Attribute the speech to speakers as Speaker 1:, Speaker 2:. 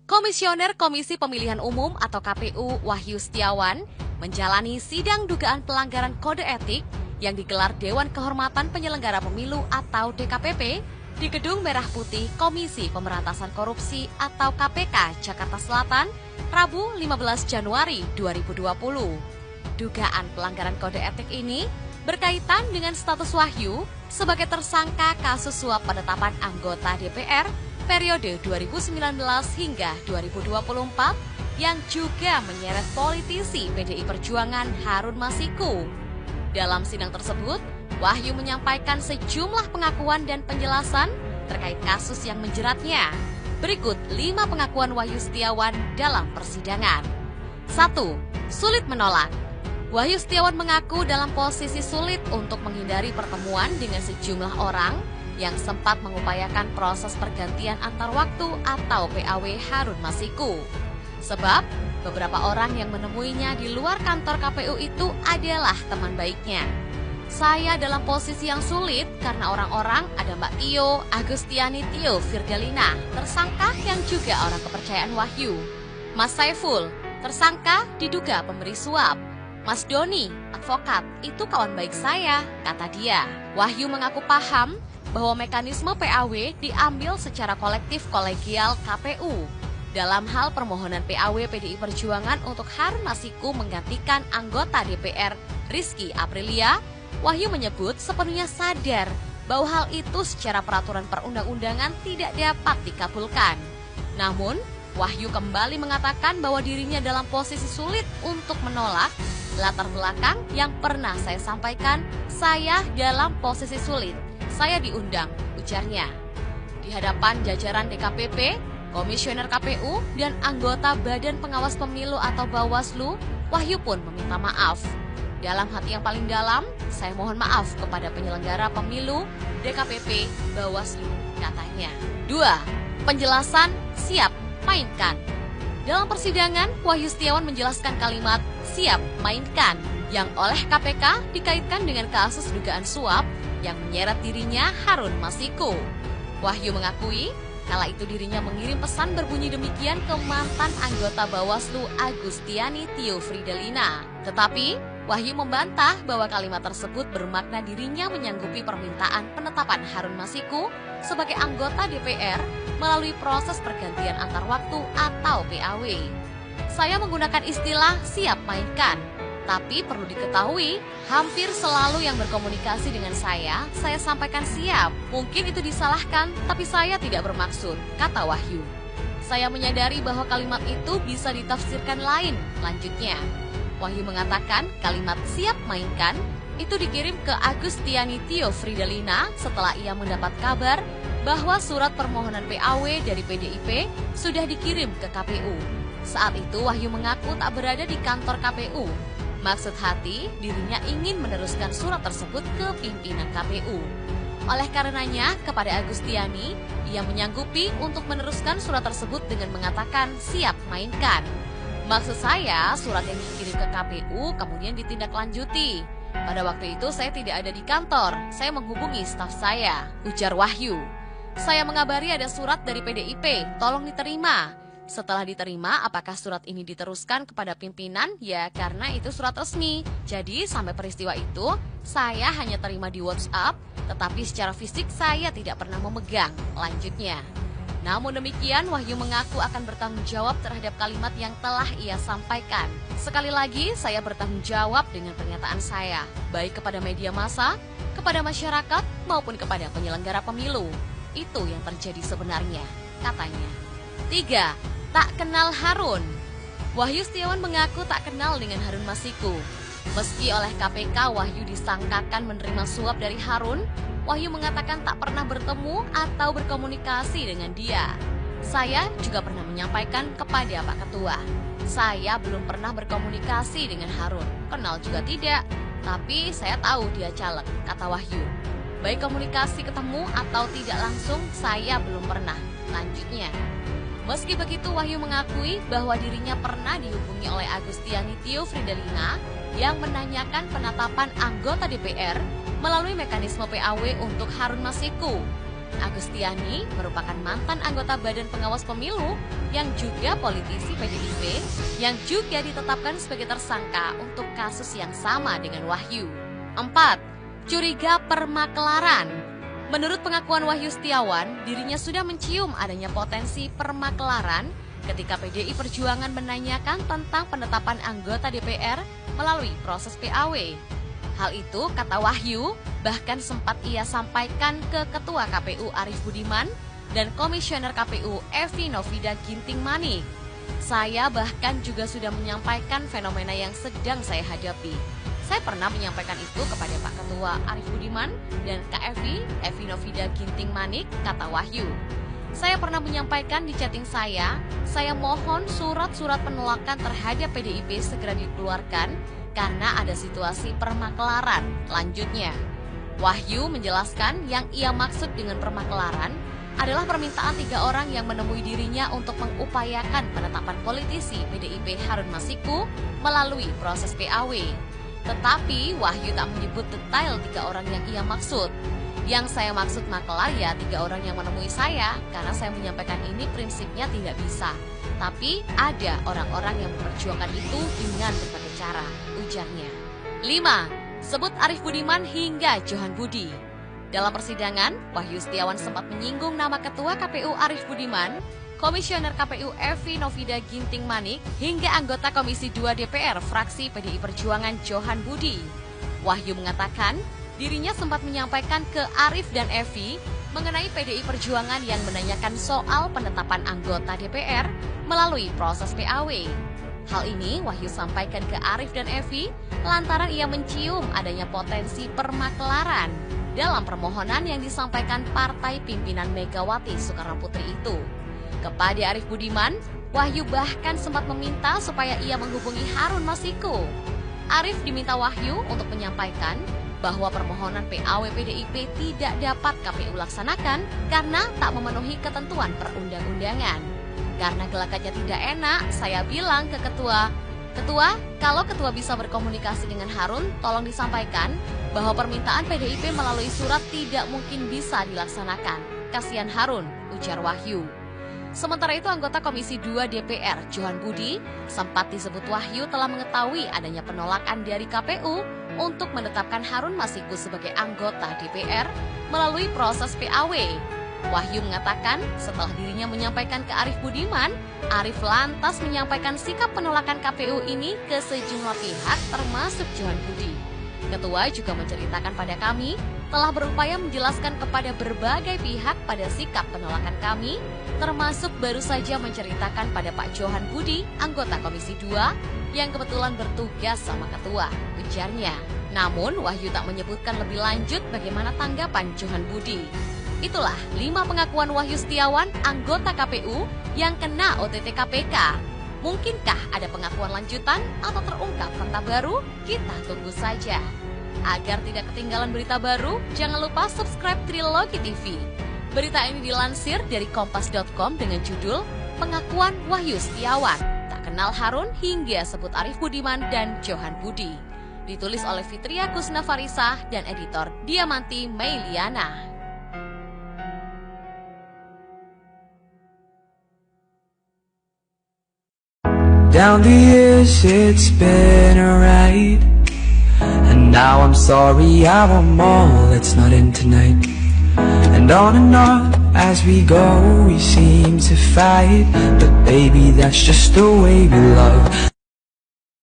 Speaker 1: Komisioner Komisi Pemilihan Umum atau KPU Wahyu Setiawan menjalani sidang dugaan pelanggaran kode etik yang digelar Dewan Kehormatan Penyelenggara Pemilu atau DKPP di Gedung Merah Putih Komisi Pemberantasan Korupsi atau KPK Jakarta Selatan, Rabu 15 Januari 2020. Dugaan pelanggaran kode etik ini berkaitan dengan status Wahyu sebagai tersangka kasus suap penetapan anggota DPR periode 2019 hingga 2024 yang juga menyeret politisi PDI Perjuangan Harun Masiku. Dalam sidang tersebut, Wahyu menyampaikan sejumlah pengakuan dan penjelasan terkait kasus yang menjeratnya. Berikut 5 pengakuan Wahyu Setiawan dalam persidangan. 1. Sulit menolak. Wahyu Setiawan mengaku dalam posisi sulit untuk menghindari pertemuan dengan sejumlah orang yang sempat mengupayakan proses pergantian antar waktu atau PAW Harun Masiku. Sebab beberapa orang yang menemuinya di luar kantor KPU itu adalah teman baiknya. Saya dalam posisi yang sulit karena orang-orang ada Mbak Tio, Agustiani Tio Virgalina, tersangka yang juga orang kepercayaan Wahyu. Mas Saiful, tersangka diduga pemberi suap. Mas Doni, advokat, itu kawan baik saya, kata dia. Wahyu mengaku paham bahwa mekanisme PAW diambil secara kolektif kolegial KPU. Dalam hal permohonan PAW PDI Perjuangan untuk Harun Masiku menggantikan anggota DPR Rizky Aprilia, Wahyu menyebut sepenuhnya sadar bahwa hal itu secara peraturan perundang-undangan tidak dapat dikabulkan. Namun, Wahyu kembali mengatakan bahwa dirinya dalam posisi sulit untuk menolak latar belakang yang pernah saya sampaikan, saya dalam posisi sulit. Saya diundang, ujarnya. Di hadapan jajaran DKPP, Komisioner KPU, dan anggota Badan Pengawas Pemilu atau Bawaslu, Wahyu pun meminta maaf. Dalam hati yang paling dalam, saya mohon maaf kepada penyelenggara pemilu, DKPP, Bawaslu, katanya. 2. Penjelasan siap, mainkan. Dalam persidangan, Wahyu Setiawan menjelaskan kalimat siap, mainkan yang oleh KPK dikaitkan dengan kasus dugaan suap yang menyeret dirinya Harun Masiku. Wahyu mengakui kala itu dirinya mengirim pesan berbunyi demikian ke mantan anggota Bawaslu Agustiani Tio Virgalina. Tetapi Wahyu membantah bahwa kalimat tersebut bermakna dirinya menyanggupi permintaan penetapan Harun Masiku sebagai anggota DPR melalui proses pergantian antar waktu atau PAW. Saya menggunakan istilah siap mainkan. Tapi perlu diketahui, hampir selalu yang berkomunikasi dengan saya sampaikan siap. Mungkin itu disalahkan, tapi saya tidak bermaksud, kata Wahyu. Saya menyadari bahwa kalimat itu bisa ditafsirkan lain, lanjutnya. Wahyu mengatakan kalimat siap mainkan itu dikirim ke Agustiani Tio Virgalina setelah ia mendapat kabar bahwa surat permohonan PAW dari PDIP sudah dikirim ke KPU. Saat itu Wahyu mengaku tak berada di kantor KPU. Maksud hati, dirinya ingin meneruskan surat tersebut ke pimpinan KPU. Oleh karenanya, kepada Agustiani, ia menyanggupi untuk meneruskan surat tersebut dengan mengatakan siap mainkan. Maksud saya, surat yang dikirim ke KPU kemudian ditindaklanjuti. Pada waktu itu saya tidak ada di kantor, saya menghubungi staf saya, ujar Wahyu. Saya mengabari ada surat dari PDIP, tolong diterima. Setelah diterima, apakah surat ini diteruskan kepada pimpinan? Ya, karena itu surat resmi. Jadi, sampai peristiwa itu, saya hanya terima di WhatsApp, tetapi secara fisik saya tidak pernah memegang, lanjutnya. Namun demikian, Wahyu mengaku akan bertanggung jawab terhadap kalimat yang telah ia sampaikan. Sekali lagi, saya bertanggung jawab dengan pernyataan saya, baik kepada media massa, kepada masyarakat, maupun kepada penyelenggara pemilu. Itu yang terjadi sebenarnya, katanya. 3. Tak kenal Harun. Wahyu Setiawan mengaku tak kenal dengan Harun Masiku. Meski oleh KPK Wahyu disangkakan menerima suap dari Harun, Wahyu mengatakan tak pernah bertemu atau berkomunikasi dengan dia. Saya juga pernah menyampaikan kepada Pak Ketua, saya belum pernah berkomunikasi dengan Harun. Kenal juga tidak, tapi saya tahu dia caleg, kata Wahyu. Baik komunikasi ketemu atau tidak langsung, saya belum pernah, lanjutnya. Meski begitu, Wahyu mengakui bahwa dirinya pernah dihubungi oleh Agustiani Tio Virgalina yang menanyakan penetapan anggota DPR melalui mekanisme PAW untuk Harun Masiku. Agustiani merupakan mantan anggota Badan Pengawas Pemilu yang juga politisi PDIP yang juga ditetapkan sebagai tersangka untuk kasus yang sama dengan Wahyu. 4. Curiga permakelaran. Menurut pengakuan Wahyu Setiawan, dirinya sudah mencium adanya potensi permakelaran ketika PDI Perjuangan menanyakan tentang penetapan anggota DPR melalui proses PAW. Hal itu, kata Wahyu, bahkan sempat ia sampaikan ke Ketua KPU Arief Budiman dan Komisioner KPU Evi Novida Ginting Manik. Saya bahkan juga sudah menyampaikan fenomena yang sedang saya hadapi. Saya pernah menyampaikan itu kepada Pak Ketua Arief Budiman dan Kak Evi Novida Ginting Manik, kata Wahyu. Saya pernah menyampaikan di chatting saya mohon surat-surat penolakan terhadap PDIP segera dikeluarkan karena ada situasi permakelaran. Lanjutnya, Wahyu menjelaskan yang ia maksud dengan permakelaran adalah permintaan 3 orang yang menemui dirinya untuk mengupayakan penetapan politisi PDIP Harun Masiku melalui proses PAW. Tetapi Wahyu tak menyebut detail 3 orang yang ia maksud. Yang saya maksud makelar ya 3 orang yang menemui saya, karena saya menyampaikan ini prinsipnya tidak bisa. Tapi ada orang-orang yang memperjuangkan itu dengan berbagai cara, ujarnya. 5. Sebut Arief Budiman hingga Johan Budi. Dalam persidangan, Wahyu Setiawan sempat menyinggung nama Ketua KPU Arief Budiman, Komisioner KPU Evi Novida Ginting Manik, hingga anggota Komisi 2 DPR fraksi PDI Perjuangan Johan Budi. Wahyu mengatakan, dirinya sempat menyampaikan ke Arief dan Evi mengenai PDI Perjuangan yang menanyakan soal penetapan anggota DPR melalui proses PAW. Hal ini Wahyu sampaikan ke Arief dan Evi lantaran ia mencium adanya potensi permakelaran dalam permohonan yang disampaikan partai pimpinan Megawati Soekarnoputri itu. Kepada Arief Budiman, Wahyu bahkan sempat meminta supaya ia menghubungi Harun Masiku. Arief diminta Wahyu untuk menyampaikan bahwa permohonan PAW PDIP tidak dapat KPU laksanakan karena tak memenuhi ketentuan perundang-undangan. Karena gelagatnya tidak enak, saya bilang ke Ketua, kalau Ketua bisa berkomunikasi dengan Harun, tolong disampaikan bahwa permintaan PDIP melalui surat tidak mungkin bisa dilaksanakan. Kasihan Harun, ujar Wahyu. Sementara itu anggota Komisi 2 DPR, Johan Budi, sempat disebut Wahyu telah mengetahui adanya penolakan dari KPU untuk menetapkan Harun Masiku sebagai anggota DPR melalui proses PAW. Wahyu mengatakan setelah dirinya menyampaikan ke Arief Budiman, Arief lantas menyampaikan sikap penolakan KPU ini ke sejumlah pihak termasuk Johan Budi. Ketua juga menceritakan pada kami telah berupaya menjelaskan kepada berbagai pihak pada sikap penolakan kami, termasuk baru saja menceritakan pada Pak Johan Budi, anggota Komisi 2, yang kebetulan bertugas sama Ketua, ujarnya. Namun, Wahyu tak menyebutkan lebih lanjut bagaimana tanggapan Johan Budi. Itulah 5 pengakuan Wahyu Setiawan, anggota KPU, yang kena OTT KPK. Mungkinkah ada pengakuan lanjutan atau terungkap fakta baru? Kita tunggu saja. Agar tidak ketinggalan berita baru, jangan lupa subscribe Trilogi TV. Berita ini dilansir dari kompas.com dengan judul Pengakuan Wahyu Setiawan, tak kenal Harun hingga sebut Arief Budiman dan Johan Budi. Ditulis oleh Fitria Kusnafarisa dan editor Diamanti Meiliana.
Speaker 2: Down the years it's been a ride, and now I'm sorry I'm all that's not in tonight. And on as we go we seem to fight, but baby that's just the way we love.